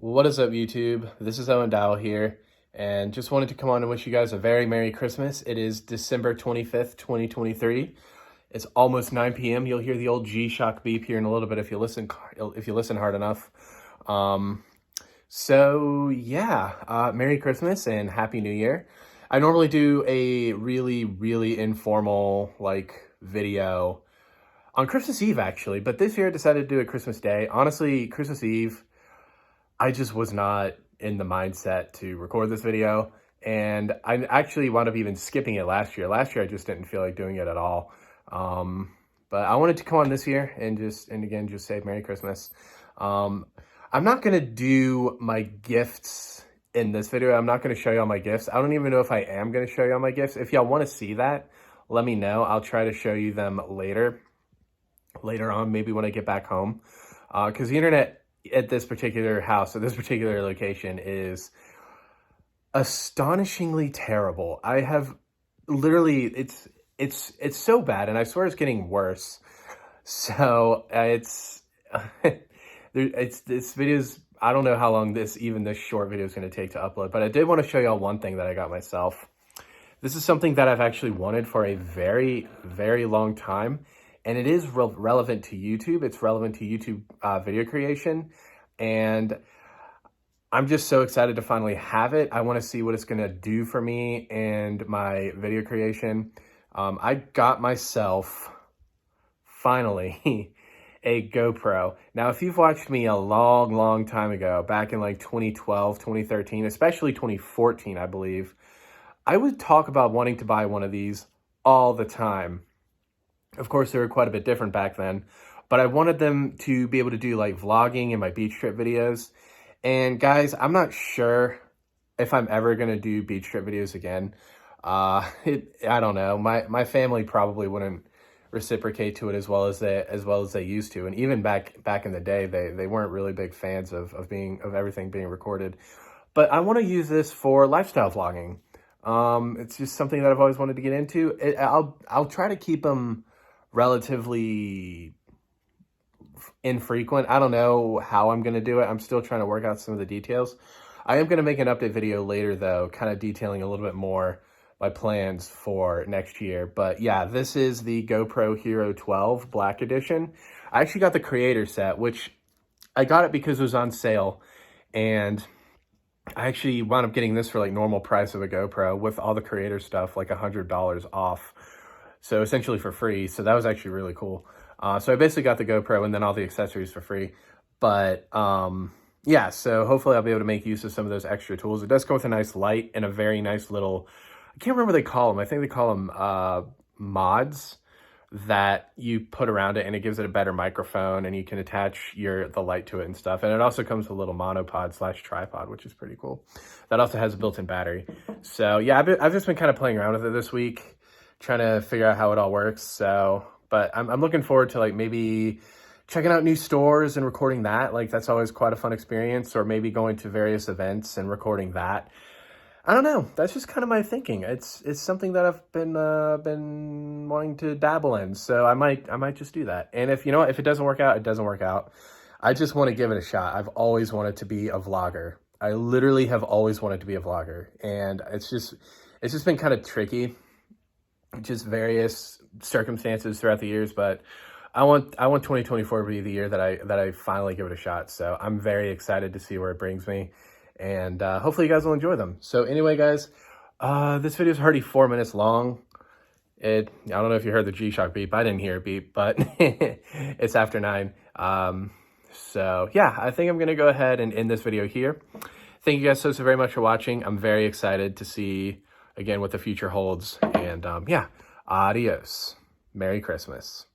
What is up, YouTube? This is Owen Dowell here, and just wanted to come on and wish you guys a very Merry Christmas. It is December 25th, 2023. It's almost 9 p.m. You'll hear the old G-Shock beep here in a little bit if you listen hard enough. Merry Christmas and Happy New Year. I normally do a really informal video on Christmas Eve actually, but this year I decided to do it Christmas Day. Honestly, Christmas Eve, I just was not in the mindset to record this video, and I actually wound up even skipping it last year. Last year I just didn't feel like doing it at all. But I wanted to come on this year and again just say Merry Christmas. I'm not gonna do my gifts in this video. I'm not gonna show you all my gifts. I don't even know if I am gonna show you all my gifts. If y'all want to see that, let me know. I'll try to show you them later on, maybe when I get back home, because the internet at this particular house, at this particular location, is astonishingly terrible. I have literally, it's so bad, and I swear it's getting worse. So this video's, I don't know how long this short video is going to take to upload, but I did want to show y'all one thing that I got myself. This is something that I've actually wanted for a very long time. And it is relevant to YouTube. It's relevant to YouTube video creation. And I'm just so excited to finally have it. I want to see what it's going to do for me and my video creation. I got myself, finally, a GoPro. Now, if you've watched me a long time ago, back in like 2012, 2013, especially 2014, I believe, I would talk about wanting to buy one of these all the time. Of course, they were quite a bit different back then, but I wanted them to be able to do like vlogging and my beach trip videos. And guys, I'm not sure if I'm ever going to do beach trip videos again. I don't know. My family probably wouldn't reciprocate to it as well as they used to. And even back in the day, they weren't really big fans of everything being recorded. But I want to use this for lifestyle vlogging. It's just something that I've always wanted to get into. I'll try to keep them relatively infrequent. I don't know how I'm going to do it. I'm still trying to work out some of the details. I am going to make an update video later, though, kind of detailing a little bit more my plans for next year. But yeah, this is the GoPro Hero 12 Black Edition. I actually got the creator set, which I got it because it was on sale, and I actually wound up getting this for like normal price of a GoPro with all the creator stuff, like $100 off. So essentially for free. So that was actually really cool. So I basically got the GoPro and then all the accessories for free. But yeah, so hopefully I'll be able to make use of some of those extra tools. It does come with a nice light and a very nice little, I can't remember what they call them. I think they call them mods that you put around it, and it gives it a better microphone, and you can attach the light to it and stuff. And it also comes with a little monopod / tripod, which is pretty cool. That also has a built-in battery. So yeah, I've just been kind of playing around with it this week, trying to figure out how it all works. So, but I'm looking forward to like maybe checking out new stores and recording that. Like that's always quite a fun experience, or maybe going to various events and recording that. I don't know. That's just kind of my thinking. It's something that I've been wanting to dabble in. So I might just do that. And if it doesn't work out, it doesn't work out. I just want to give it a shot. I've always wanted to be a vlogger. I literally have always wanted to be a vlogger, and it's just been kind of tricky. Just various circumstances throughout the years, but I want 2024 to be the year that I finally give it a shot. So I'm very excited to see where it brings me, and hopefully you guys will enjoy them. So anyway, guys, this video is already 4 minutes long. I don't know if you heard the G-Shock beep. I didn't hear a beep, but it's after 9. So yeah, I think I'm gonna go ahead and end this video here. Thank you guys so very much for watching. I'm very excited to see again what the future holds, and yeah, adios. Merry Christmas.